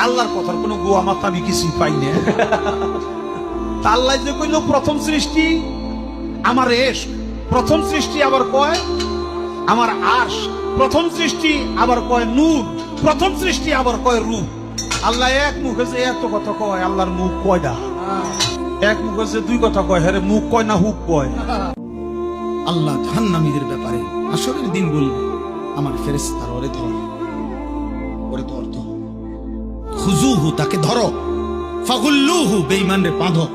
আল্লাহর কথার কোনো গোয়া মাথা আমি কিছুই পাই না। আল্লাহ যে কইল প্রথম সৃষ্টি আমার এশক, প্রথম সৃষ্টি আবার কয় আমার আরশ, প্রথম সৃষ্টি আবার কয় নূর, প্রথম সৃষ্টি আবার কয় রূপ। আল্লাহ এক মুখে যে এত কথা কয়, আল্লাহর মুখ কয়টা? এক মুখে যে দুই কথা কয়, হ্যাঁ মুখ কয় না হুক কয়? আল্লাহ জাহান্নামীদের ব্যাপারে আসরের দিন বলবে, আমার ফেরেশতার ওরে ধর, ওরে ধর, খুজুহু তাকে ধরো, ফাগুল্লুহু বেঈমানরে বাঁধো,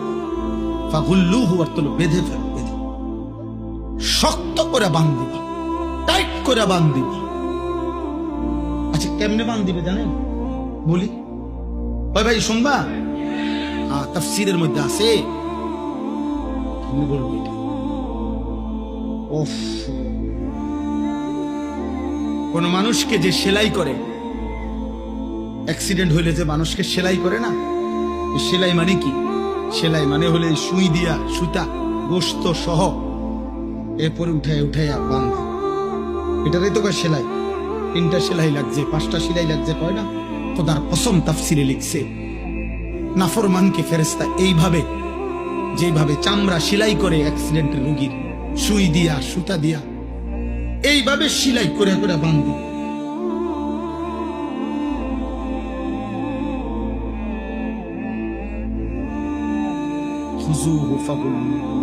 ফাগুল্লুহু অর্থ হলো বেঁধে ফেলো, বেঁধে শক্ত করে বাঁধবা, টাইট করে বাঁধবা। আচ্ছা কেমনে বাঁধবে জানেন? বলি ওই ভাই শুনবা, তাফসীরের মধ্যে আছে, তুমি বলবো এটা। কোন মানুষকে যে সেলাই করে, অ্যাক্সিডেন্ট হইলে যে মানুষকে সেলাই করে না, সেলাই মানে কি? সেলাই মানে হলে সুই দিয়া সুতা গোস্ত সহ এরপরে উঠাইয়া বাঁধ, এটারই তো কয় সেলাই। 3টা সেলাই লাগছে, 5টা সেলাই লাগছে, কয় না? খোদার কসম তাফসিরে লিখছে, নাফরমানকে ফেরেশতা এইভাবে, যেভাবে চামড়া সেলাই করে অ্যাক্সিডেন্টের রোগীর সুই দিয়া সুতা দিয়া, এইভাবে সেলাই করে করে বাঁধি। খুজুহু ফাগুল্লুহু